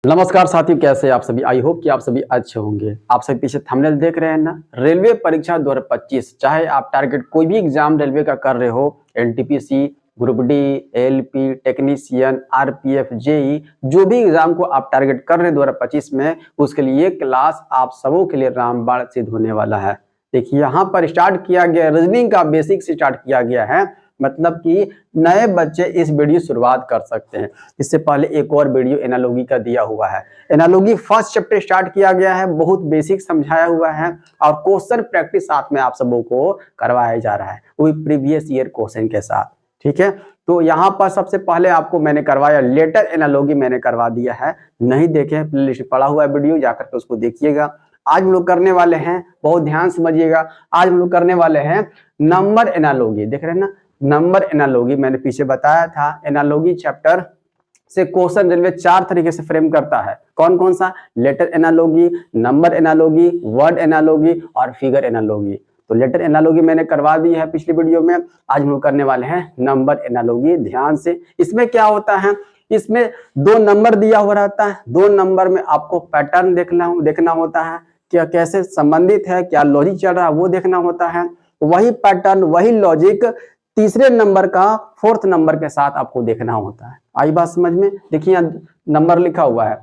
नमस्कार साथियों, कैसे हैं आप सभी। आई होप कि आप सभी अच्छे होंगे। आप सभी पीछे थंबनेल देख रहे हैं ना, रेलवे परीक्षा 2025। चाहे आप टारगेट कोई भी एग्जाम रेलवे का कर रहे हो, NTPC, group D, LP, technician, RPF, JE, जो भी एग्जाम को आप टारगेट कर रहे हैं 2025 में, उसके लिए ये क्लास आप सबों के लिए रामबाण सिद्ध होने वाला है। देखिए यहाँ पर स्टार्ट किया गया, रीजनिंग का बेसिक से स्टार्ट किया गया है, मतलब कि नए बच्चे इस वीडियो शुरुआत कर सकते हैं। इससे पहले एक और वीडियो एनालॉजी का दिया हुआ है। एनालॉजी फर्स्ट चैप्टर स्टार्ट किया गया है, बहुत बेसिक समझाया हुआ है और क्वेश्चन प्रैक्टिस साथ में आप सबों को करवाया जा रहा है, वो भी प्रीवियस ईयर क्वेश्चन के साथ। ठीक है, तो यहाँ पर सबसे पहले आपको मैंने करवाया लेटर एनालॉजी, मैंने करवा दिया है। नहीं देखे प्लेलिस्ट पड़ा हुआ है वीडियो, जाकर के उसको देखिएगा। आज हम लोग करने वाले हैं, बहुत ध्यान समझिएगा, आज हम लोग करने वाले हैं नंबर एनालॉजी। देख रहे हैं ना, नंबर एनालॉजी मैंने पीछे बताया था। एनालॉजी चैप्टर से क्वेश्चन रेलवे 4 तरीके से फ्रेम करता है। कौन कौन सा? Letter analogy, number analogy, word analogy और फिगर एनालॉजी। तो लेटर एनालॉजी मैंने करवा दी है पिछली वीडियो में। आज हम लोग करने वाले हैं नंबर एनालॉजी। ध्यान से, इसमें क्या होता है, इसमें 2 नंबर दिया हुआ रहता है। 2 नंबर में आपको पैटर्न देखना होता है, क्या कैसे संबंधित है, क्या लॉजिक चल रहा है वो देखना होता है। वही पैटर्न, वही लॉजिक तीसरे नंबर का 4th नंबर के साथ आपको देखना होता है। आई बात समझ में? देखिए यहाँ नंबर लिखा हुआ है,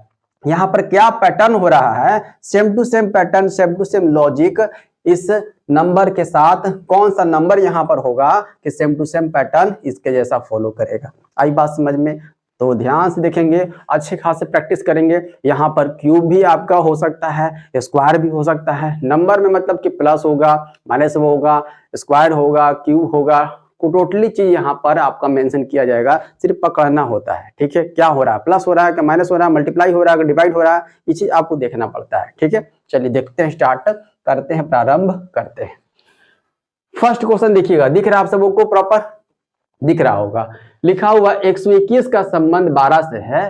यहाँ पर क्या पैटर्न हो रहा है, same to same pattern, same to same logic. इस नंबर के साथ कौन सा नंबर यहाँ पर होगा कि सेम टू सेम पैटर्न इसके जैसा फॉलो करेगा। आई बात समझ में? तो ध्यान से देखेंगे, अच्छे खासे प्रैक्टिस करेंगे। यहाँ पर क्यूब भी आपका हो सकता है, स्क्वायर भी हो सकता है। नंबर में मतलब कि प्लस होगा, माइनस होगा, स्क्वायर होगा, क्यूब होगा, टोटली चीज यहाँ पर आपका मेंशन किया जाएगा। सिर्फ पकड़ना होता है। ठीक है, क्या हो रहा है, प्लस हो रहा है कि माइनस हो रहा है, मल्टीप्लाई हो रहा है कि डिवाइड हो रहा है, ये चीज आपको देखना पड़ता है। ठीक है, चलिए देखते हैं, स्टार्ट करते हैं, प्रारंभ करते हैं। फर्स्ट क्वेश्चन देखिएगा, दिख रहा है आप सबों को, प्रॉपर दिख रहा होगा। लिखा हुआ 121 का संबंध 12 से है,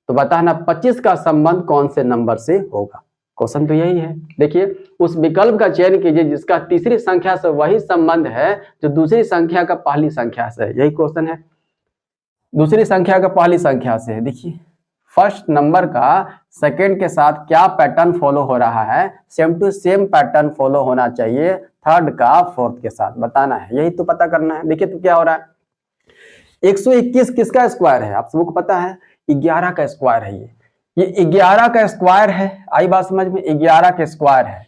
तो बताना 25 का संबंध कौन से नंबर से होगा। क्वेश्चन तो यही है। देखिए, उस विकल्प का चयन कीजिए जिसका तीसरी संख्या से वही संबंध है जो दूसरी संख्या का पहली संख्या से है। यही क्वेश्चन है, दूसरी संख्या का पहली संख्या से है। देखिए, फर्स्ट नंबर का सेकंड के साथ क्या पैटर्न फॉलो हो रहा है, same to same pattern follow होना चाहिए थर्ड का 4th के साथ, बताना है, यही तो पता करना है। देखिए तो क्या हो रहा है, 121 किसका स्क्वायर है, आप सबको पता है, 11 का स्क्वायर है। ये 11 का स्क्वायर है। आई बात समझ में? 11 का स्क्वायर है,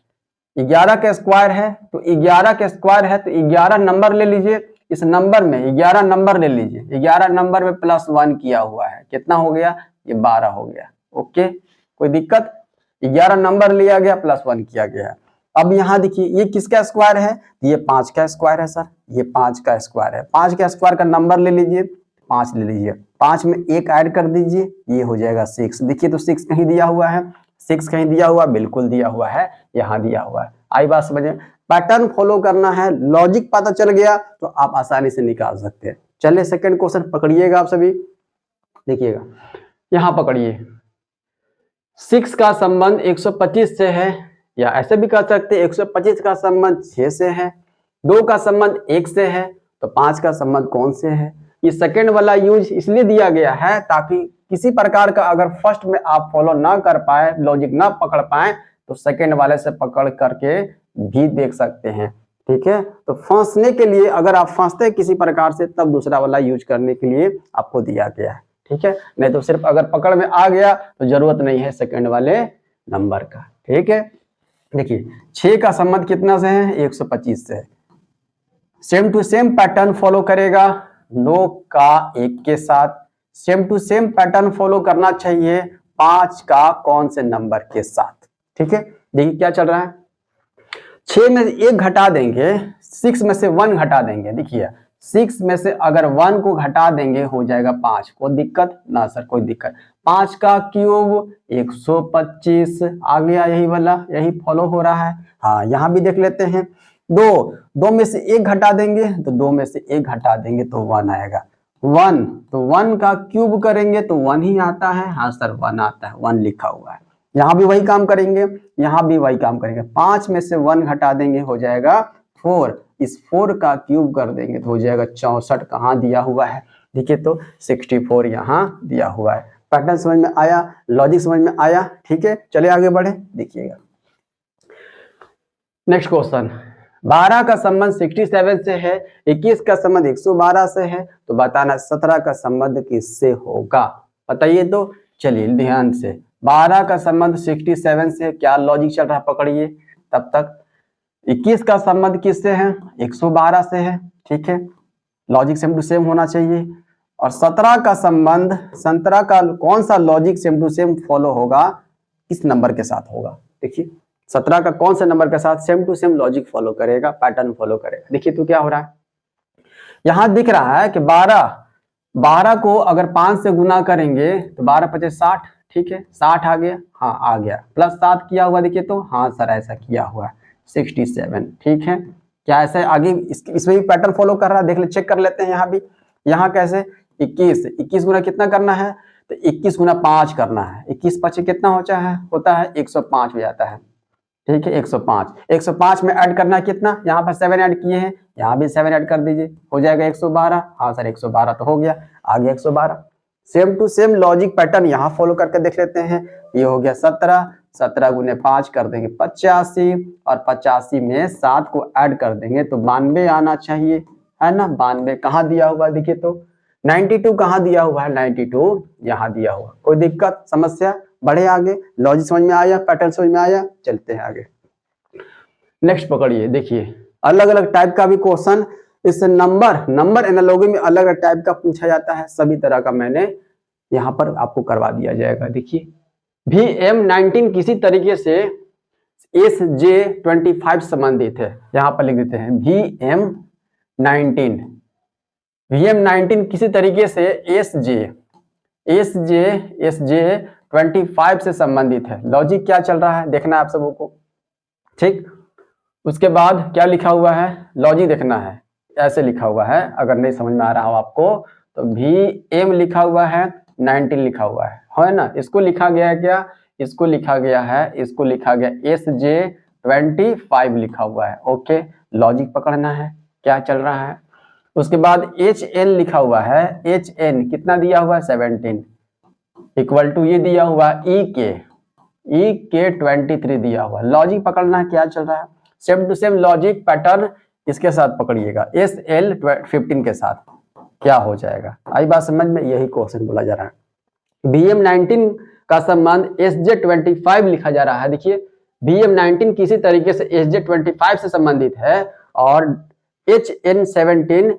11 का स्क्वायर है, तो 11 का स्क्वायर है तो 11 नंबर ले लीजिए। इस नंबर में 11 नंबर ले लीजिए, 11 नंबर में +1 किया हुआ है, कितना हो गया, ये 12 हो गया। ओके, कोई दिक्कत? 11 नंबर लिया गया, +1 किया गया। अब यहाँ देखिए, ये किसका स्क्वायर है, ये 5 का स्क्वायर है सर, ये 5 का स्क्वायर है। 5 का स्क्वायर का नंबर ले लीजिए, 5 ले लीजिए, 5 में 1 ऐड कर दीजिए, ये हो जाएगा 6। देखिए तो 6 कहीं दिया हुआ है, 6 कहीं दिया हुआ, बिल्कुल दिया हुआ है, यहाँ दिया हुआ है। आई बात समझे? पैटर्न फॉलो करना है, लॉजिक पता चल गया तो आप आसानी से निकाल सकते हैं। चलिए सेकंड क्वेश्चन पकड़िएगा आप सभी, देखिएगा, यहाँ पकड़िए। 6 का संबंध 125 से है, या ऐसे भी कह सकते हैं 125 का संबंध 6 से है, 2 का संबंध 1 से है, तो 5 का संबंध कौन से है। ये सेकंड वाला यूज इसलिए दिया गया है ताकि किसी प्रकार का अगर फर्स्ट में आप फॉलो ना कर पाए, लॉजिक ना पकड़ पाए, तो सेकंड वाले से पकड़ करके भी देख सकते हैं। ठीक है, तो फंसने के लिए, अगर आप फंसते हैं किसी प्रकार से, तब दूसरा वाला यूज करने के लिए आपको दिया गया है। ठीक है, नहीं तो सिर्फ अगर पकड़ में आ गया तो जरूरत नहीं है सेकंड वाले नंबर का। ठीक है, देखिए 6 का संबंध कितना से है, 125 से है, same to same pattern follow करेगा 9 का 1 के साथ, same to same pattern follow करना चाहिए 5 का कौन से नंबर के साथ। ठीक है, देखिए क्या चल रहा है, 6 में से 1 घटा देंगे, 6 में से 1 घटा देंगे। देखिए 6 में से अगर 1 को घटा देंगे हो जाएगा 5। कोई दिक्कत ना सर, कोई दिक्कत। 5 का क्यूब 125 आ गया, यही वाला, यही फॉलो हो रहा है। हाँ, यहाँ भी देख लेते हैं, 2 में से 1 घटा देंगे, तो 2 में से 1 घटा देंगे तो 1 आएगा। 1, तो 1 का क्यूब करेंगे तो 1 ही आता है। हाँ सर 1 आता है, 1 लिखा हुआ है। यहाँ भी वही काम करेंगे, यहाँ भी वही काम करेंगे। 5 में से 1 घटा देंगे हो जाएगा 4, इस 4 का क्यूब कर देंगे तो हो जाएगा 64। कहाँ दिया हुआ है, देखिए तो 64 यहाँ दिया हुआ है। पैटर्न समझ में आया, लॉजिक समझ में आया, ठीक है। चलिए आगे बढ़े, देखिएगा नेक्स्ट क्वेश्चन। 12 का संबंध 67 से है, 21 का संबंध 112 से है, तो बताना 17 का संबंध किससे होगा, बताइए। तो चलिए ध्यान से, 12 का संबंध 67 से, क्या लॉजिक चल रहा है पकड़िए तब तक। 21 का संबंध किससे है, 112 से है, ठीक है, लॉजिक सेम टू सेम होना चाहिए। और 17 का संबंध, 17 का कौन सा logic same to same follow होगा, किस नंबर के साथ होगा, देखिए 17 का कौन से नंबर के साथ same to same logic follow करेगा, पैटर्न फॉलो करेगा। देखिए तो क्या हो रहा है, यहां दिख रहा है कि 12 को अगर 5 से गुना करेंगे तो 12 पचे 60, ठीक है, 60 आ गया, हाँ आ गया, प्लस 7 किया हुआ, देखिए तो हाँ सर ऐसा किया हुआ है 67, ठीक है। क्या ऐसे आगे इसमें भी पैटर्न फॉलो कर रहा है, देख ले, चेक कर लेते हैं। यहाँ भी, यहाँ कैसे 21 गुना कितना करना है, तो 21 गुना 5 करना है, 21 पचे कितना होता है 105 हो जाता है, ठीक है, 105 में ऐड करना कितना, यहाँ पर 7 ऐड किए हैं, यहाँ भी 7 ऐड कर दीजिए, हो जाएगा 112। हाँ सर 112 तो हो गया, आ गया 112। Same to same logic pattern यहाँ फॉलो करके देख लेते हैं। ये हो गया 17 गुने 5 कर देंगे 85, और 85 में 7 को ऐड कर देंगे तो 92 आना चाहिए, है ना। 92 कहाँ दिया हुआ, देखिए तो 92 कहाँ दिया हुआ है, 92 यहाँ दिया हुआ। कोई दिक्कत समस्या, बढ़े आगे, लॉजिक समझ में आया, पैटर्न समझ में आया, चलते हैं आगे। नेक्स्ट पकड़िए, देखिए अलग अलग टाइप का भी क्वेश्चन, इससे नंबर एनालॉजी में अलग अलग टाइप का पूछा जाता है, सभी तरह का मैंने यहाँ पर आपको करवा दिया जाएगा। देखिए VM19 किसी तरीके से SJ25 संबंधित है, यहाँ पर लिख देते हैं VM19 किसी तरीके से SJ25 से संबंधित है। लॉजिक क्या चल रहा है देखना है आप सबों को, ठीक। उसके बाद क्या लिखा हुआ है, लॉजिक देखना है, ऐसे लिखा हुआ है, अगर नहीं समझ में आ रहा हो आपको तो VM लिखा हुआ है, 19 लिखा हुआ है ना। इसको लिखा गया है क्या, इसको लिखा गया SJ25 लिखा हुआ है, ओके। लॉजिक पकड़ना है क्या चल रहा है। उसके बाद HN लिखा हुआ है, HN कितना दिया हुआ है 17, इक्वल टू ये दिया हुआ EK 23 दिया हुआ। लॉजिक पकड़ना है क्या चल रहा है, same to same logic pattern इसके साथ पकड़िएगा, SL15 के साथ क्या हो जाएगा, आई बात समझ में, यही क्वेश्चन बोला जा रहा है। VM19 का संबंध SJ25 लिखा जा रहा है। देखिए VM19 किसी तरीके से SJ25 से संबंधित है और HN17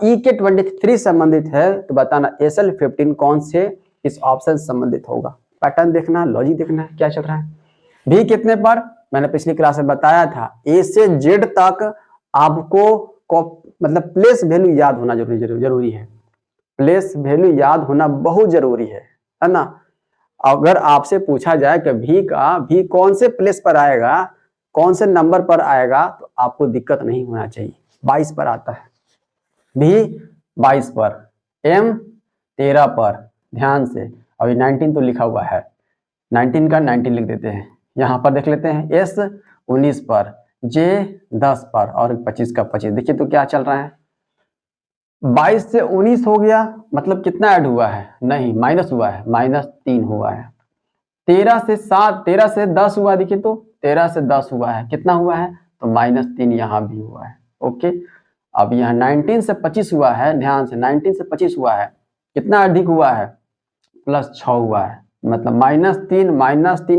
EK23 संबंधित है, तो बताना SL15 कौन से इस ऑप्शन से संबंधित होगा। पैटर्न देखना, लॉजिक देखना है क्या चल रहा है। भी कितने पर, मैंने पिछली क्लास में बताया था, A से Z तक आपको मतलब प्लेस वैल्यू याद होना जरूरी है। प्लेस वैल्यू याद होना बहुत जरूरी है ना। अगर आपसे पूछा जाए कि भी कौन से प्लेस पर आएगा, कौन से नंबर पर आएगा, तो आपको दिक्कत नहीं होना चाहिए। 22 पर आता है, भी 22 पर, M 13 पर, ध्यान से। अभी 19 तो लिखा हुआ है, 19 का 19 लिख देते हैं। यहाँ पर देख लेते हैं S 19 पर, J 10 पर और 25 का 25। देखिए तो क्या चल रहा है, 22 से 19 हो गया, मतलब कितना ऐड हुआ है, नहीं माइनस हुआ है, -3 हुआ है। 13 से 10 हुआ, देखिए तो 13 से 10 हुआ है, कितना हुआ है, तो -3 यहाँ भी हुआ है, ओके। अब यहाँ 19 से 25 हुआ है, ध्यान से 19 से 25 हुआ है, कितना अधिक हुआ है, +6 हुआ है, मतलब -3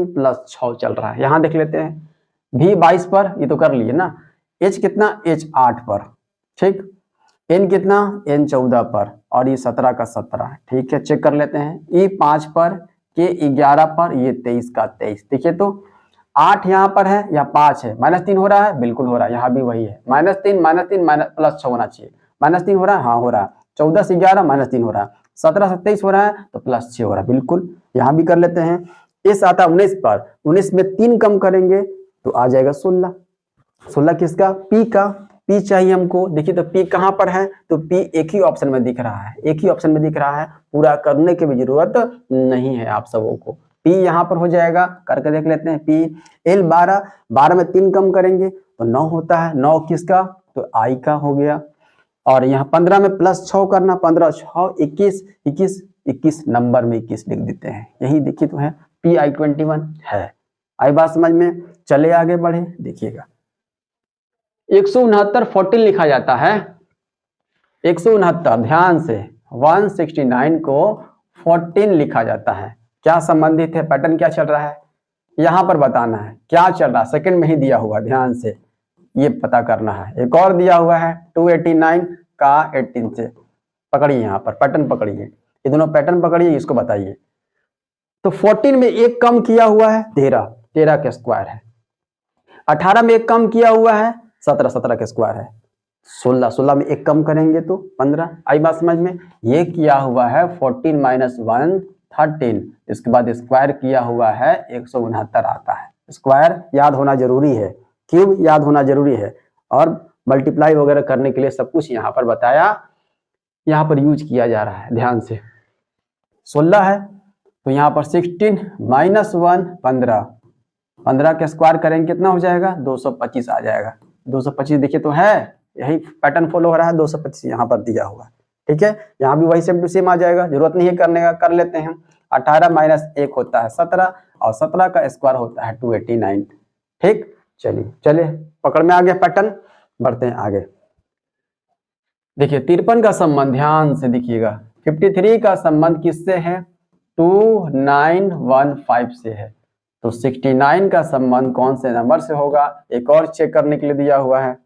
+ 6 चल रहा है। यहाँ देख लेते हैं भी 22 पर, ये तो कर लिए ना। H कितना, H 8 पर, ठीक। N कितना, N 14 पर, और ये 17 का 17, ठीक है। चेक कर लेते हैं, E 5 पर, K 11 पर, ये 23 का 23। देखिए तो 8 यहाँ पर है या 5 है, -3 हो रहा है, बिल्कुल हो रहा है, यहाँ भी वही है, -3 +6 होना चाहिए, -3 हो रहा है, हाँ हो रहा है। 14 से 11 -3 हो रहा है, 17 से 23 हो रहा है, तो +6 हो रहा है, बिल्कुल। यहाँ भी कर लेते हैं। S आता 19 पर, 19 में 3 कम करेंगे तो आ जाएगा 16। 16 किसका, P का, P चाहिए हमको। देखिए तो P कहाँ पर है, तो P एक ही ऑप्शन में दिख रहा है, एक ही ऑप्शन में दिख रहा है, पूरा करने की भी जरूरत नहीं है आप सबों को। P यहाँ पर हो जाएगा, करके देख लेते हैं। P L 12 में 3 कम करेंगे तो 9 होता है, 9 किसका, तो I का हो गया। और यहाँ 15 में +6 करना, 15 6 21 21 नंबर में 21 लिख देते हैं, यही देखिए तो है PI21 है। आई बात समझ में? चले आगे बढ़े, देखिएगा 169 14 लिखा जाता है। 169 ध्यान से 169 को 14 लिखा जाता है। क्या संबंधित है, पैटर्न क्या चल रहा है यहां पर बताना है, क्या चल रहा है, सेकंड में ही दिया हुआ, ध्यान से ये पता करना है। एक और दिया हुआ है 289 का 18 से, पकड़िए यहाँ पर पैटर्न पकड़िए, ये दोनों पैटर्न पकड़िए, इसको बताइए। तो 14 में एक कम किया हुआ है 13, 13 का स्क्वायर है। 18 में एक कम किया हुआ है 17, 17 का स्क्वायर है। 16, 16 में एक कम करेंगे तो 15। आई बात समझ में? ये किया हुआ है 14 - 1 13, इसके बाद स्क्वायर किया हुआ है 169 आता है। स्क्वायर याद होना जरूरी है, क्यूब याद होना जरूरी है, और मल्टीप्लाई वगैरह करने के लिए सब कुछ यहाँ पर बताया, यहाँ पर यूज किया जा रहा है, ध्यान से। 16 है तो यहाँ पर 16 - 1 15, 15 का स्क्वायर करेंगे कितना हो जाएगा 225 आ जाएगा। 225 देखिए तो है, यही पैटर्न फॉलो हो रहा है, 225 यहाँ पर दिया हुआ, ठीक है। यहाँ भी वही सेम टू सेम आ जाएगा, जरूरत नहीं है करने का, कर लेते हैं। 18 - 1 होता है 17, और 17 का स्क्वायर होता है 289, ठीक। चलिए चलिए पकड़ में आ गया पैटर्न, बढ़ते हैं आगे। देखिए 53 का संबंध ध्यान से देखिएगा, 53 का संबंध किससे है 2915 से है, तो 69 का संबंध कौन से नंबर से होगा, एक और चेक करने के लिए दिया हुआ है।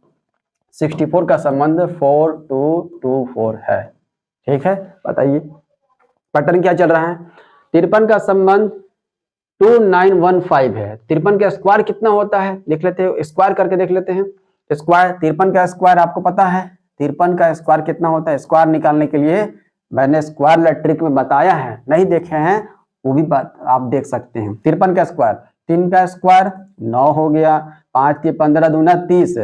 64 का संबंध 4224 है, ठीक है। बताइए पैटर्न क्या चल रहा है। 53 का संबंध 2915 है, 53 का स्क्वायर कितना होता है देख लेते हैं, स्क्वायर करके देख लेते हैं। स्क्वायर 53 का स्क्वायर आपको पता है, 53 का स्क्वायर कितना होता है, स्क्वायर निकालने के लिए मैंने स्क्वायर ट्रिक में बताया है, नहीं देखे हैं वो भी बात आप देख सकते हैं। 53 का स्क्वायर, 3 का स्क्वायर 9 हो गया, 5 के 15 दूना 30,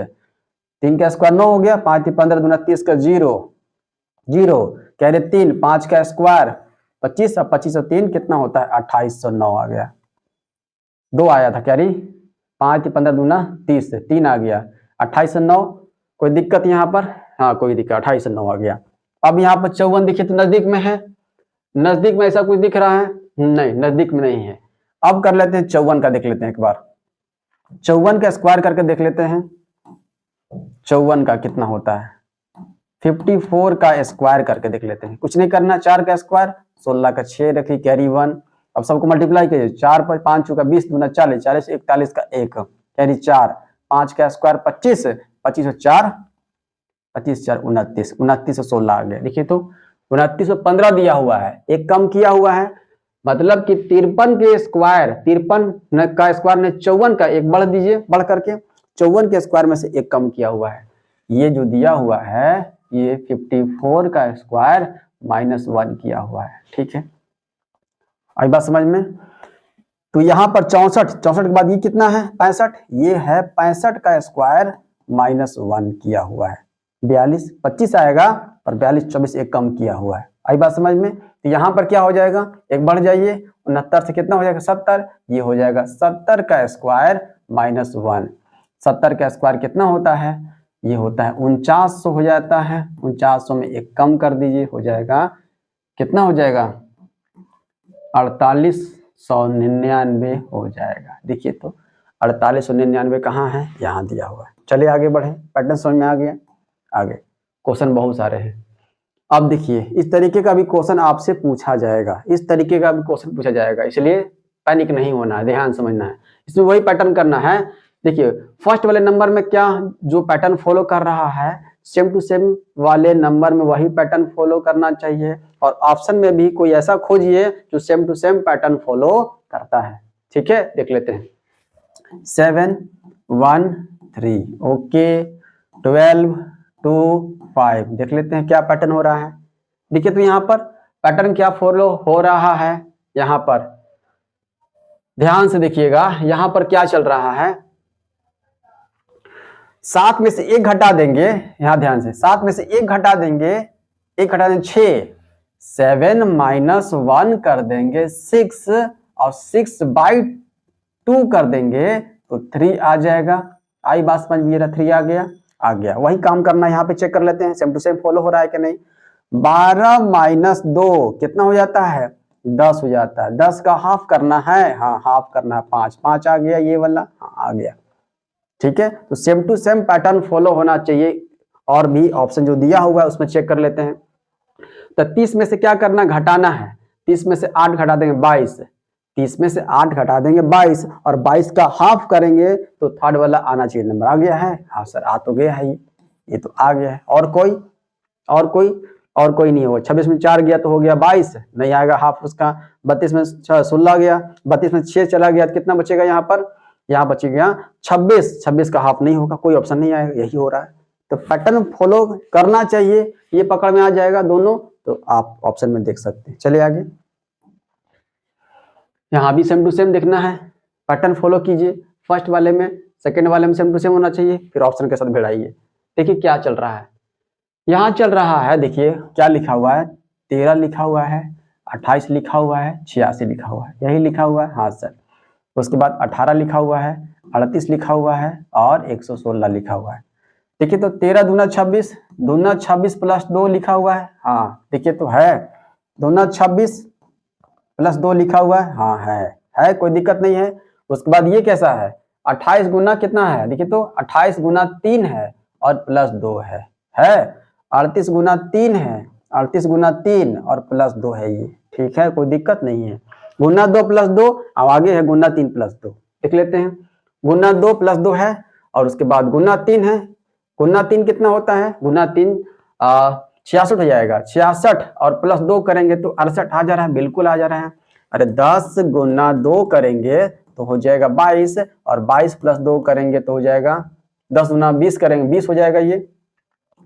3 का स्क्वायर 9 हो गया, 5 के 15 दूना 30 का 0 0 कह रहे 3, 5 का स्क्वायर 25, अब 25 और 3 कितना होता है 2809 आ गया, 2 आया था कैरी, 5 के 15 दूना 30, 3 आ गया 2809। कोई दिक्कत यहाँ पर, हाँ कोई दिक्कत, 2809 आ गया। अब यहाँ पर 54 देखिए तो नजदीक में है, नजदीक में ऐसा कुछ दिख रहा है नहीं, नजदीक में नहीं है। अब कर लेते हैं 54 का, देख लेते हैं एक बार, 54 का स्क्वायर करके देख लेते हैं। 54 का कितना होता है 54 का स्क्वायर करके देख लेते हैं, कुछ नहीं करना, 4 का स्क्वायर 16 का 6 रखी कैरी 1, अब सबको मल्टीप्लाई कीजिए, 4 पर 5 चुका 20 दूना 40, 40 41 का 1 कैरी 4, 5 का स्क्वायर 25, 25 और 4 25 4 29, 29 और 16 आ गया। देखिए तो 29 और 15 दिया हुआ है, एक कम किया हुआ है, मतलब कि 53 के स्क्वायर, 53 का स्क्वायर ने 54 का एक बढ़ दीजिए, बढ़ करके 54 के स्क्वायर में से एक कम किया हुआ है। ये जो दिया हुआ है ये 54 का स्क्वायर -1 किया हुआ है, ठीक है। आई बात समझ में? तो यहाँ पर 64, 64 के बाद ये कितना है 65, ये है 65 का स्क्वायर -1 किया हुआ है। 42, 25 आएगा पर 42 24 एक कम किया हुआ है। आई बात समझ में? तो यहाँ पर क्या हो जाएगा, एक बढ़ जाइए, 69 से कितना हो जाएगा 70, ये हो जाएगा 70 का स्क्वायर -1। 70 का स्क्वायर कितना होता है, ये होता है 4900 हो जाता है, 4900 में एक कम कर दीजिए, हो जाएगा कितना हो जाएगा 4899 हो जाएगा। देखिए तो 4899 कहाँ है, यहाँ दिया हुआ है। चलिए आगे बढ़े, पैटर्न समझ में आ गया। आगे क्वेश्चन बहुत सारे हैं। अब देखिए इस तरीके का भी क्वेश्चन आपसे पूछा जाएगा, इस तरीके का भी क्वेश्चन पूछा जाएगा, इसलिए पैनिक नहीं होना है, ध्यान समझना है, इसमें वही पैटर्न करना है। देखिए फर्स्ट वाले नंबर में क्या जो पैटर्न फॉलो कर रहा है, सेम टू सेम वाले नंबर में वही पैटर्न फॉलो करना चाहिए, और ऑप्शन में भी कोई ऐसा खोजिए जो same to same pattern follow करता है, ठीक है। देख लेते हैं 7 1 3, ओके 12 2 5, देख लेते हैं क्या पैटर्न हो रहा है। देखिए तो यहाँ पर पैटर्न क्या फॉलो हो रहा है, यहाँ पर ध्यान से देखिएगा, यहाँ पर क्या चल रहा है, 7 में से 1 घटा देंगे, यहाँ ध्यान से 7 में से 1 घटा देंगे, 1 घटा देंगे 6, 7 -1 कर देंगे 6, और 6/2 कर देंगे तो 3 आ जाएगा। आई बात समझ में, 3 आ गया, वही काम करना है, यहाँ पे चेक कर लेते हैं सेम टू सेम फॉलो हो रहा है कि नहीं। 12 माइनस 2 कितना हो जाता है? 10 हो जाता है। 10 का हाफ करना है, हाँ हाफ करना है 5, 5 आ गया ये वाला, हाँ आ गया। ठीक है, तो same to same pattern follow होना चाहिए। और भी ऑप्शन जो दिया हुआ है उसमें चेक कर लेते हैं। तो 30 में से क्या करना, घटाना है। 30 में से 8 घटा देंगे 22, 30 में से 8 घटा देंगे 22, और 22 का हाफ करेंगे तो थर्ड वाला आना चाहिए नंबर। आ गया है? हाँ सर आ तो गया है, ये तो आ गया है। और कोई और कोई नहीं होगा। 26 में 4 गया तो हो गया 22, नहीं आएगा हाफ उसका। 32 में 16 गया, 32 में 6 चला गया तो कितना बचेगा यहाँ पर? यहाँ बचेगा 26, 26 का हाफ नहीं होगा, कोई ऑप्शन नहीं आएगा, यही हो रहा है। तो पैटर्न फॉलो करना चाहिए, ये पकड़ में आ जाएगा दोनों, तो आप ऑप्शन में देख सकते हैं। चलिए आगे, यहाँ भी सेम टू सेम देखना है, पैटर्न फॉलो कीजिए। फर्स्ट वाले में सेकंड वाले में सेम टू सेम होना चाहिए, फिर ऑप्शन के साथ भिड़ाइए। देखिए क्या चल रहा है, यहाँ चल रहा है, देखिए क्या लिखा हुआ है, 13 लिखा हुआ है, 28 लिखा हुआ है, 86 लिखा हुआ है, यही लिखा हुआ है। हाँ सर, उसके बाद 18 लिखा हुआ है, 38 लिखा हुआ है और 116 लिखा हुआ है। देखिए तो 13 दूना 26, दूना 26 प्लस 2 लिखा हुआ है। हाँ देखिए तो है, दूना 26 प्लस 2 लिखा हुआ है। हाँ है, कोई दिक्कत नहीं है। उसके बाद ये कैसा है, 28 गुना कितना है, देखिए तो 28 गुना 3 है और प्लस 2 है 38 गुना 3 है, 38 गुना 3 और प्लस 2 है ये। ठीक है, कोई दिक्कत नहीं है। गुना 2 प्लस 2, अब आगे है गुना 3 प्लस 2, देख लेते हैं। गुना 2 प्लस 2 है और उसके बाद गुना 3 है। गुना 3 कितना होता है, गुना 3 66 हो जाएगा, 66 और प्लस 2 करेंगे तो 68 आ जा रहा है, बिल्कुल आ जा रहा है। अरे 10 गुना 2 करेंगे तो हो जाएगा 22, और 22 प्लस 2 करेंगे तो हो जाएगा 10 गुना 20 करेंगे 20 हो जाएगा ये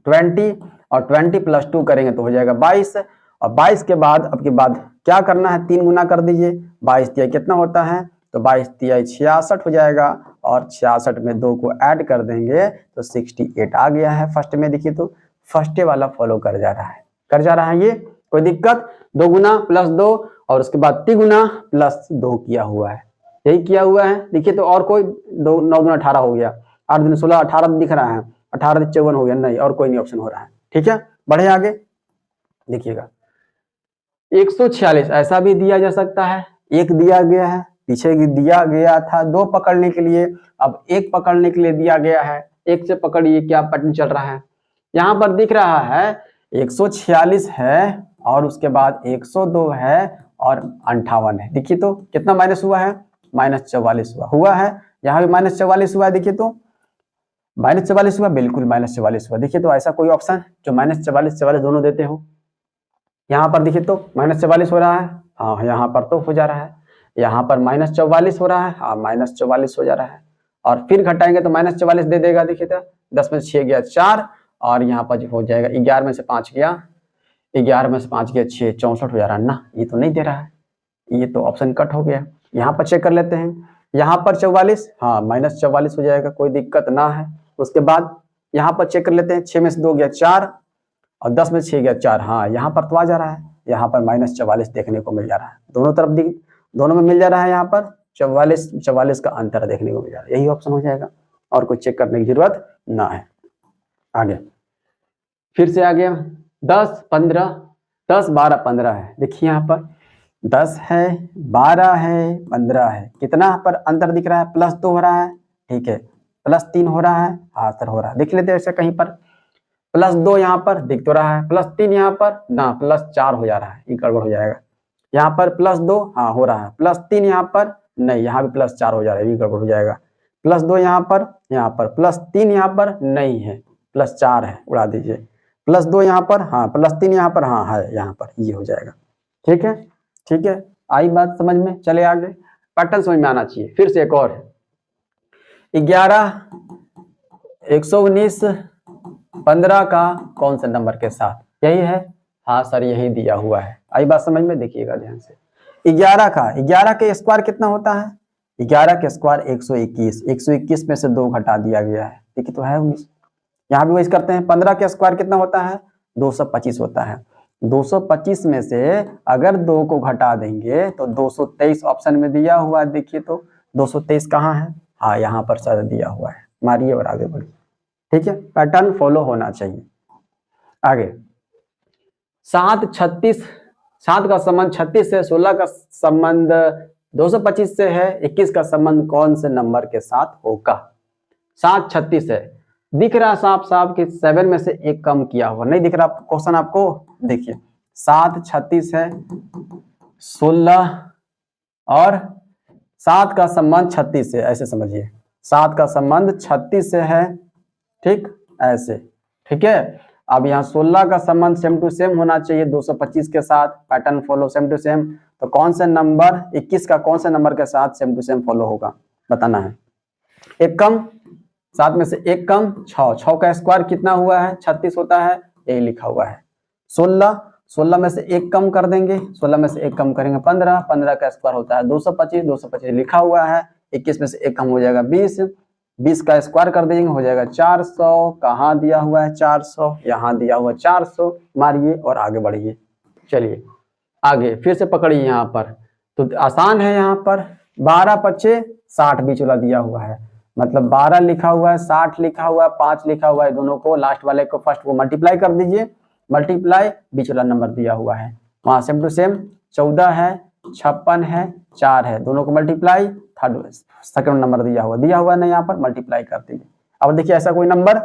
20, और 20 प्लस 2 करेंगे तो हो जाएगा 22, और 22 के बाद अब के बाद क्या करना है, 3 गुना कर दीजिए। 22 तिया कितना होता है, तो 22 तिया 66 हो जाएगा, और 66 में 2 को ऐड कर देंगे तो 68 आ गया है। फर्स्ट में देखिए तो फर्स्ट वाला फॉलो कर जा रहा है ये, कोई दिक्कत। 2 गुना प्लस 2 और उसके बाद 3 गुना प्लस 2 किया हुआ है, यही किया हुआ है। देखिए तो और कोई 2 9 गुना 18 हो गया, 8 दिन 16 18 दिख रहा है, 18 54 हो गया, नहीं और कोई नहीं ऑप्शन हो रहा है। ठीक है, बढ़े आगे देखिएगा। 146 ऐसा भी दिया जा सकता है, एक दिया गया है, पीछे दिया गया था 2 पकड़ने के लिए, अब 1 पकड़ने के लिए दिया गया है। 1 से पकड़िए, क्या पैटर्न चल रहा है। यहाँ पर दिख रहा है 146 है और उसके बाद 102 है और 58 है। देखिए तो कितना माइनस हुआ है, -44 हुआ है। यहाँ भी -44 हुआ है, देखिए तो -44 हुआ, बिल्कुल -44 हुआ। देखिए तो ऐसा कोई ऑप्शन जो -44 44 दोनों देते हो। यहाँ पर देखिए तो -44 हो रहा है, हाँ यहाँ पर तो हो जा रहा है। यहाँ पर -44 हो रहा है, हाँ -44 हो जा रहा है। और फिर घटाएंगे तो -44 दे देगा। देखिए तो 10 में से 6 गया 4, और यहाँ पर हो जाएगा 11 में से 5 गया, 11 में से 5 गया 6, 64 हो जा रहा है ना, ये तो नहीं दे रहा है, ये तो ऑप्शन कट हो गया। यहाँ पर चेक कर लेते हैं, यहाँ पर 44, हाँ -44 हो जाएगा, कोई दिक्कत ना है। उसके बाद यहाँ पर चेक कर लेते हैं, 6 में से 2 गया 4 और 10 में से 6 गया 4, हाँ यहाँ पर तो आ जा रहा है, यहाँ पर -44 देखने को मिल जा रहा है। दोनों तरफ दोनों में मिल जा रहा है, यहाँ पर 44 का अंतर देखने को मिल जा रहा है, यही ऑप्शन हो जाएगा, और कुछ चेक करने की जरूरत ना है। आगे फिर से आ गया 10 15, 10 12 15 है। देखिए यहाँ पर 10 है, 12 है, 15 है, कितना पर अंतर दिख रहा है, +2 हो रहा है। ठीक है, +3 हो रहा है, हाँ सर हो रहा है। देख लेते हैं ऐसे कहीं पर +2 यहाँ पर दिख तो रहा है, +3 यहाँ पर ना, +4 हो जा रहा है, ये गड़बड़ हो जाएगा। यहाँ पर +2 हाँ हो रहा है, +3 यहाँ पर नहीं, यहाँ भी +4 हो जा रहा है, ये गड़बड़ हो जाएगा। +2 यहाँ पर +3 यहाँ पर नहीं है, +4 है, उड़ा दीजिए। +2 यहाँ पर हाँ, +3 यहाँ पर हाँ है, यहाँ पर ये हो जाएगा। ठीक है, ठीक है, आई बात समझ में। चले आगे, पैटर्न समझ में आना चाहिए। फिर से एक और है 11 119 15 का कौन से नंबर के साथ, यही है, हाँ सर यही दिया हुआ है। आई बात समझ में, देखिएगा ध्यान से। 11 के स्क्वायर कितना होता है, 11 के स्क्वायर 121, 121 में से 2 घटा दिया गया है, देखिए तो है 19। यहाँ भी वही करते हैं। 15 के स्क्वायर कितना होता है, 225 होता है। 225 में से अगर 2 को घटा देंगे तो 223 ऑप्शन में दिया हुआ है। देखिए तो 223 कहाँ है, हाँ यहाँ पर सर दिया हुआ है, मारिए और आगे बढ़िए। ठीक है, पैटर्न फॉलो होना चाहिए। आगे 7 का संबंध 36 से, 16 का संबंध 225 से है, 21 का संबंध कौन से नंबर के साथ होगा? 7 36 है, दिख रहा साफ साफ कि 7 में से एक कम किया हुआ, नहीं दिख रहा क्वेश्चन आपको? देखिए 7 36 है, 16 और 7 का संबंध 36 से, ऐसे समझिए 7 का संबंध 36 से है, ठीक ऐसे, ठीक है। अब यहाँ 16 का संबंध सेम टू सेम होना चाहिए 225 के साथ, pattern follow same to same, तो कौन से नंबर 21 का कौन से नंबर के साथ सेम टू सेम फॉलो होगा बताना है। एक कम, 7 में से एक कम 6, 6 का स्क्वायर कितना हुआ है? 36 होता है, यही लिखा हुआ है। 16 में से एक कम कर देंगे, 16 में से एक कम करेंगे 15, 15 का स्क्वायर होता है 225, 225 लिखा हुआ है। 21 में से एक कम हो जाएगा 20, 20 का स्क्वायर कर देंगे हो जाएगा 400, कहाँ दिया हुआ है 400? यहाँ दिया हुआ 400, मारिए और आगे बढ़िए। चलिए आगे फिर से पकड़िए, यहाँ पर तो आसान है, यहाँ पर 12 25 60 बीच वाला दिया हुआ है, मतलब 12 लिखा हुआ है, 60 लिखा हुआ है, 5 लिखा हुआ है, दोनों को लास्ट वाले को फर्स्ट को मल्टीप्लाई कर दीजिए, मल्टीप्लाई बीच वाला नंबर दिया हुआ है, वहां सेम टू सेम 14 है, 56 है, 4 है, दोनों को मल्टीप्लाई, थर्ड सेकंड नंबर दिया हुआ है ना, यहाँ पर मल्टीप्लाई कर दीजिए। अब देखिए ऐसा कोई नंबर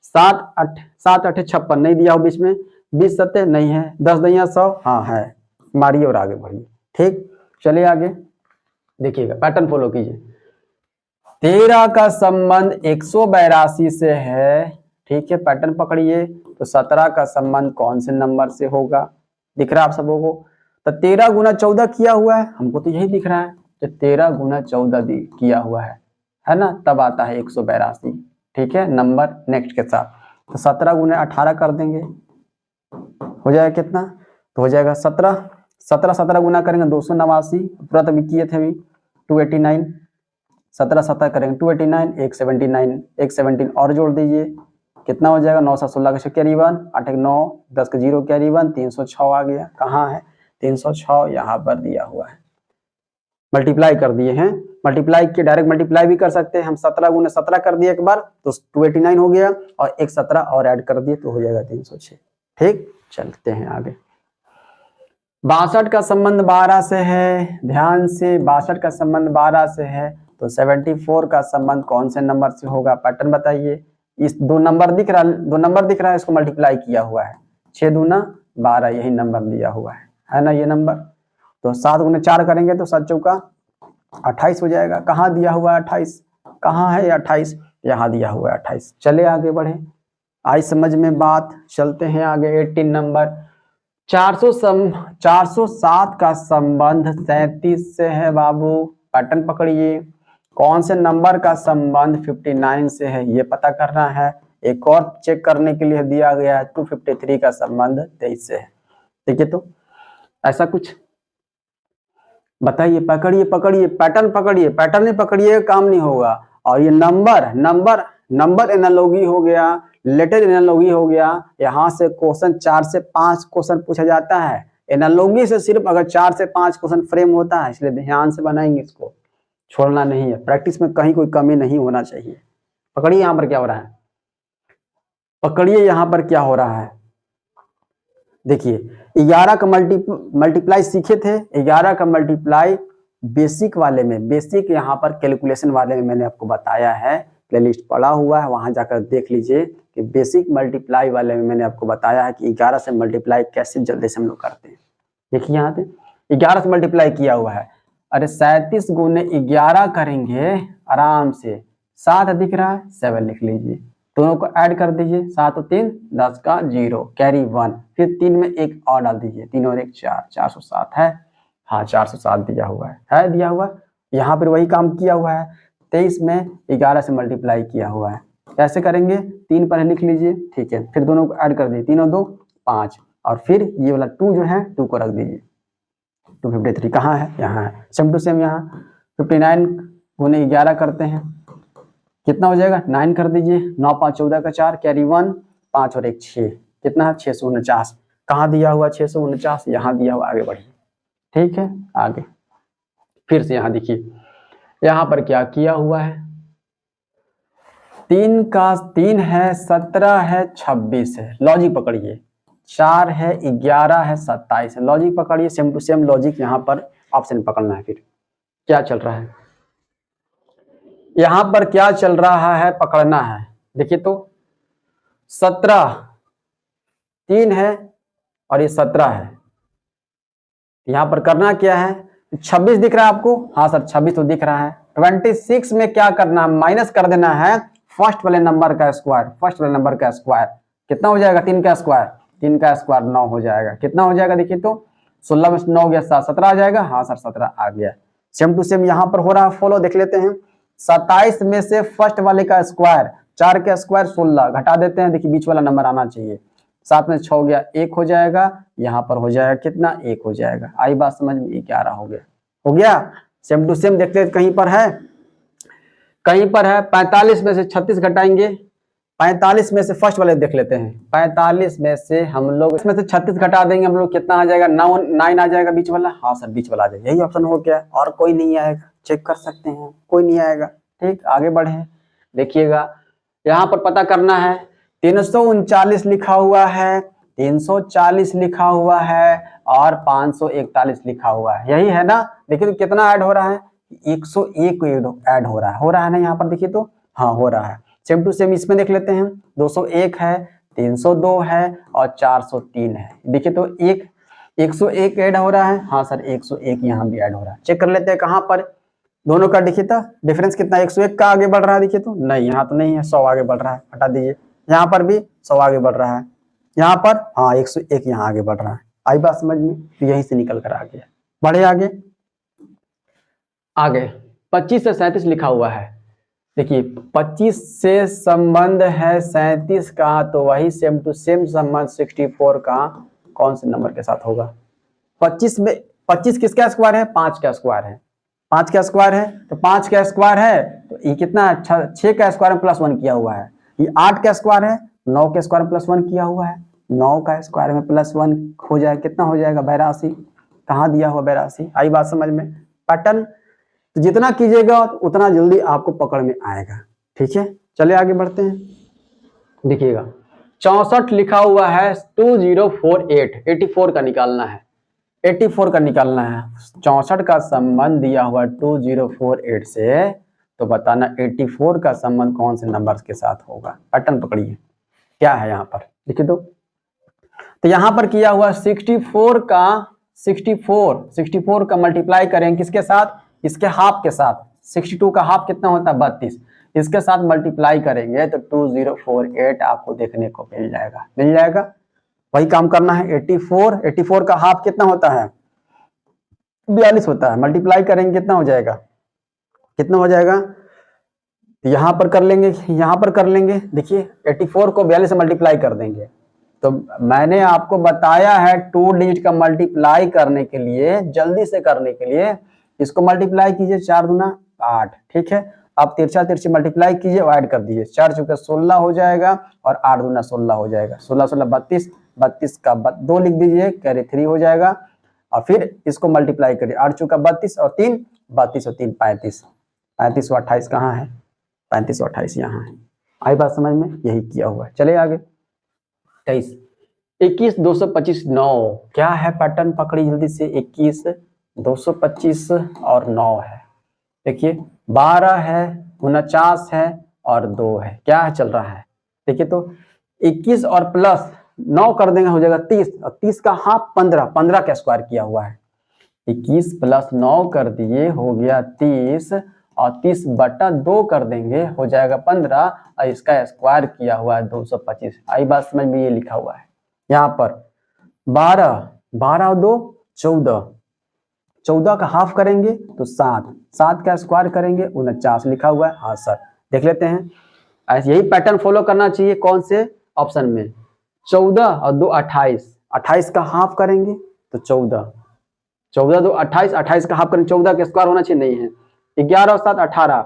7 8 56 नहीं दिया हो बीच में, 20 7 नहीं है, 10 दैया 100 हाँ है, मारिए और आगे बढ़िए। ठीक, चलिए आगे देखिएगा, पैटर्न फॉलो कीजिए। 13 का संबंध 182 से है, ठीक है, पैटर्न पकड़िए, तो 17 का संबंध कौन से नंबर से होगा? दिख रहा है आप सबों को? तो 13 गुना 14 किया हुआ है, हमको तो यही दिख रहा है, तो 13 गुना 14 किया हुआ है ना, तब आता है 182, ठीक है, नंबर नेक्स्ट के साथ। तो 17 गुना 18 कर देंगे, हो जाएगा कितना? तो हो जाएगा 17, 17 गुना करेंगे 289, पूरा तभी किए थे अभी 289, 17 17 करेंगे 289, 179, 117 और जोड़ दीजिए, कितना हो जाएगा? 9 7 16 का कैरी 1, 8 9 10 का 0 कैरी 1, 306 आ गया, कहाँ है 306? यहाँ पर दिया हुआ है, मल्टीप्लाई कर दिए हैं, मल्टीप्लाई के डायरेक्ट मल्टीप्लाई भी कर सकते हैं हम, 17 गुना 17 कर दिए एक बार तो 289 हो गया, और एक 17 और ऐड कर दिए तो हो जाएगा 306। ठीक, चलते हैं आगे। 62 का संबंध 12 से है, ध्यान से 62 का संबंध 12 से है, तो 74 का संबंध कौन से नंबर से होगा? पैटर्न बताइए। इस दो नंबर दिख रहा है, इसको मल्टीप्लाई किया हुआ है, 6 दूना 12, यही नंबर दिया हुआ है ना ये नंबर। तो 7 गुना 4 करेंगे तो 7 चौका 28 हो जाएगा, कहाँ दिया हुआ है 28? कहाँ है 28? यहाँ दिया हुआ है 28। चले आगे बढ़े, आई समझ में बात, चलते हैं आगे। 18 नंबर 407 का संबंध 37 से है बाबू, पैटर्न पकड़िए। कौन से नंबर का संबंध 59 से है ये पता करना है। एक और चेक करने के लिए दिया गया है 253 का संबंध 23 से है। ठीक है, तो ऐसा कुछ बताइए, पकड़िए पैटर्न पकड़िए, पैटर्न नहीं पकड़िए काम नहीं होगा। और ये नंबर एनालॉजी हो गया, लेटर एनालॉजी हो गया, यहाँ से क्वेश्चन 4 से 5 क्वेश्चन पूछा जाता है। एनालॉजी से सिर्फ अगर 4 से 5 क्वेश्चन फ्रेम होता है, इसलिए ध्यान से बनाएंगे, इसको छोड़ना नहीं है, प्रैक्टिस में कहीं कोई कमी नहीं होना चाहिए। पकड़िए यहाँ पर क्या हो रहा है, पकड़िए यहाँ पर क्या हो रहा है। देखिए 11 का मल्टीप्लाई सीखे थे, 11 का मल्टीप्लाई बेसिक वाले में, बेसिक यहाँ पर कैलकुलेशन वाले में मैंने आपको बताया है, प्लेलिस्ट पड़ा हुआ है, वहां जाकर देख लीजिए कि बेसिक मल्टीप्लाई वाले में मैंने आपको बताया है कि 11 से मल्टीप्लाई कैसे जल्दी से हम लोग करते हैं। देखिए यहाँ पे 11 से मल्टीप्लाई किया हुआ है, अरे 37 गुने 11 करेंगे आराम से, 7 दिख रहा है 7 लिख लीजिए, दोनों को ऐड कर दीजिए, 7 और 3 10 का 0 कैरी 1, फिर 3 में एक और डाल दीजिए, 3 और 1 4, 407 है, हाँ 407 दिया हुआ है दिया हुआ। यहाँ पर वही काम किया हुआ है, 23 में 11 से मल्टीप्लाई किया हुआ है। कैसे करेंगे? 3 पर लिख लीजिए, ठीक है, फिर दोनों को ऐड कर दीजिए, 3 और 2 5, और फिर ये वाला 2 जो है 2 को रख दीजिए, 253 कहाँ है? यहाँ है, सेम टू सेम यहाँ 59 गुने 11 करते हैं, कितना हो जाएगा? 9 कर दीजिए, 9 5 14 का 4 कैरी 1, 5 और 1 6, कितना है? 649, कहाँ दिया हुआ 649? यहाँ दिया हुआ, आगे बढ़िए। ठीक है, आगे फिर से यहाँ देखिए, यहाँ पर क्या किया हुआ है, 3 का 3 है, 17 है, 26 है, लॉजिक पकड़िए, 4 है, 11 है, 27 है। लॉजिक पकड़िए, सेम टू सेम लॉजिक यहाँ पर ऑप्शन पकड़ना है। फिर क्या चल रहा है यहाँ पर, क्या चल रहा है पकड़ना है। देखिए तो 17 3 है और ये 17 है। यहाँ पर करना क्या है, 26 दिख रहा है आपको, हाँ सर 26 तो दिख रहा है। 26 में क्या करना है, माइनस कर देना है फर्स्ट वाले नंबर का स्क्वायर। फर्स्ट वाले नंबर का स्क्वायर कितना हो जाएगा, 3 का स्क्वायर, 3 का स्क्वायर 9 हो जाएगा। कितना हो जाएगा देखिए तो 16 में 9 गया 7, 17 आ जाएगा। हाँ सर 17 आ गया। सेम टू सेम यहाँ पर हो रहा है फॉलो, देख लेते हैं। 27 में से फर्स्ट वाले का स्क्वायर, 4 का स्क्वायर 16, घटा देते हैं। देखिए बीच वाला नंबर आना चाहिए। 7 में 6 गया 1 हो जाएगा। यहाँ पर हो जाएगा कितना, 1 हो जाएगा। आई बात समझ में, 11 हो गया। हो गया। सेम टू सेम देखते हैं कहीं पर है, कहीं पर है। 45 में से 36 घटाएंगे। 45 में से फर्स्ट वाले देख लेते हैं। 45 में से हम लोग इसमें से 36 घटा देंगे हम लोग, कितना आ जाएगा, 9 आ जाएगा बीच वाला। हाँ सर बीच वाला आ जाएगा, यही ऑप्शन हो गया। और कोई नहीं आएगा, चेक कर सकते हैं, कोई नहीं आएगा। ठीक, आगे बढ़े। देखिएगा यहाँ पर पता करना है। 339 लिखा हुआ है, 340 लिखा हुआ है और 541 लिखा हुआ है, यही है ना। देखिए तो कितना ऐड हो रहा है, 101 ऐड हो रहा है ना यहाँ पर। देखिए तो हाँ हो रहा है। सेम टू सेम इसमें देख लेते हैं। 201 है, 302 है और 403 है। देखिए तो 101 ऐड हो रहा है। हाँ सर 101 यहाँ भी ऐड हो रहा है। चेक कर लेते हैं कहाँ पर दोनों का। देखिए तो डिफरेंस कितना, 101 का आगे बढ़ रहा है। देखिए तो नहीं, यहाँ तो नहीं है, 100 आगे बढ़ रहा है, हटा दीजिए। यहाँ पर भी 100 आगे बढ़ रहा है, यहाँ पर हाँ 101 यहाँ आगे बढ़ रहा है। आई बात समझ में, तो यहीं से निकल कर आ गया। बढ़े आगे। आगे 25 से 37 लिखा हुआ है। देखिए 25 से संबंध है 37 का, तो वही सेम टू सेम संबंध 64 का कौन से नंबर के साथ होगा। 25 में 25 किसका स्क्वायर है, 5 का स्क्वायर है। 5 का स्क्वायर है तो 5 का स्क्वायर है तो ये कितना, 6 का स्क्वायर में प्लस 1 किया हुआ है। ये 8 का स्क्वायर है, 9 के स्क्वायर में प्लस 1 किया हुआ है। 9 का स्क्वायर में प्लस 1 हो जाए कितना हो जाएगा, 82। कहाँ दिया हुआ 82। आई बात समझ में। पैटर्न तो जितना कीजिएगा उतना जल्दी आपको पकड़ में आएगा। ठीक है, चलिए आगे बढ़ते हैं। देखिएगा 64 लिखा हुआ है, 2048, 84 का निकालना है। 84 का निकालना है। 64 का संबंध दिया हुआ 2048 से, तो बताना 84 का संबंध कौन से नंबर के साथ होगा। पैटर्न पकड़िए क्या है यहाँ पर। देखिए तो यहाँ पर किया हुआ 64 का मल्टीप्लाई करेंगे किसके साथ, इसके हाफ के साथ। 62 का हाफ कितना होता है, 32। इसके साथ मल्टीप्लाई करेंगे तो 2048 आपको देखने को मिल जाएगा, मिल जाएगा। वही काम करना है। 84 का हाफ कितना होता है, 42 होता है। मल्टीप्लाई करेंगे कितना हो जाएगा, कितना हो जाएगा, यहाँ पर कर लेंगे, यहाँ पर कर लेंगे। देखिए 84 को 42 से मल्टीप्लाई कर देंगे। तो मैंने आपको बताया है 2 डिजिट का मल्टीप्लाई करने के लिए, जल्दी से करने के लिए इसको मल्टीप्लाई कीजिए, 4 दूना 8। ठीक है, आप तिरछा तिरछी मल्टीप्लाई कीजिए और ऐड कर दीजिए। 4 चौके 16 हो जाएगा और 8 दूना 16 हो जाएगा। 16 16 32, 32 का 2 लिख दीजिए, कैरी 3 हो जाएगा। और फिर इसको मल्टीप्लाई करिए, 8 चौका 32 और 3 32 और 3 35, 35 और 28 कहाँ है, 35 और 28 यहाँ है। आई बात समझ में, यही किया हुआ है। चलिए आगे। 23 21 225 9 क्या है, पैटर्न पकड़ी जल्दी से। 21 225 और 9 है। देखिए 12 है, 49 है और 2 है। क्या है चल रहा है, देखिए तो 21 और प्लस 9 कर देंगे हो जाएगा 30, और 30 का हाफ 15, 15 का स्क्वायर किया हुआ है। 21 प्लस 9 कर दिए हो गया 30, और 30 बटा 2 कर देंगे हो जाएगा 15, और इसका स्क्वायर किया हुआ है 225। आई बात समझ में, ये लिखा हुआ है यहाँ पर। 12 और 2 14, 14 का हाफ करेंगे तो 7, 7 का स्क्वायर करेंगे 49 लिखा हुआ है। हाँ सर देख लेते हैं, ऐसे यही पैटर्न फॉलो करना चाहिए। कौन से ऑप्शन में, 14 और 2 28, 28 का हाफ करेंगे तो 14, 14 2 28, 28 का हाफ करेंगे, 14 का स्क्वायर होना चाहिए, नहीं है। 11 और 7 18,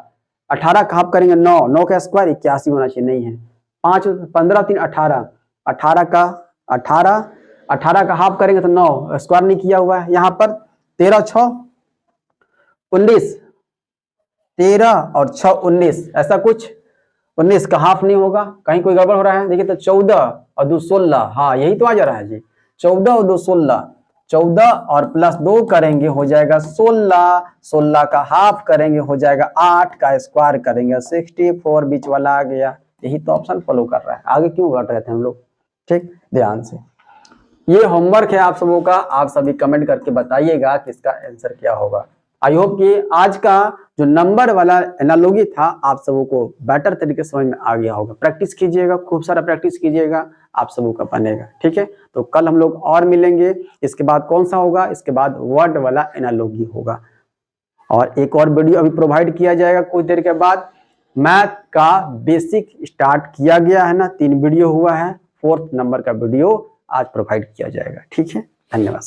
18 का हाफ करेंगे 9, 9 का स्क्वायर 81 होना चाहिए, नहीं है। 5 15 3 18, 18 का 18, 18 का हाफ करेंगे तो 9, स्क्वायर नहीं किया हुआ है यहाँ पर। 13 6 19, 13 और 6 19, ऐसा कुछ 19 का हाफ नहीं होगा, कहीं कोई गड़बड़ हो रहा है। देखिए तो 14 और 2 16, हाँ यही तो आ जा रहा है जी। 14 और 2 16, 14 और प्लस 2 करेंगे हो जाएगा 16, 16 का हाफ करेंगे हो जाएगा 8, का स्क्वायर करेंगे 64, बीच वाला आ गया। यही तो ऑप्शन फॉलो कर रहा है, आगे क्यों बढ़ रहे थे हम लोग। ठीक, ध्यान से ये होमवर्क है आप सबों का, आप सभी कमेंट करके बताइएगा कि इसका आंसर क्या होगा। आई होप कि आज का जो नंबर वाला एनालॉजी था आप सबों को बेटर तरीके से समझ में आ गया होगा। प्रैक्टिस कीजिएगा, खूब सारा प्रैक्टिस कीजिएगा, आप सबों का बनेगा। ठीक है, तो कल हम लोग और मिलेंगे। इसके बाद कौन सा होगा, इसके बाद वर्ड वाला एनालॉजी होगा, और एक और वीडियो अभी प्रोवाइड किया जाएगा कुछ देर के बाद। मैथ का बेसिक स्टार्ट किया गया है ना, 3 वीडियो हुआ है, 4th नंबर का वीडियो आज प्रोवाइड किया जाएगा। ठीक है, धन्यवाद।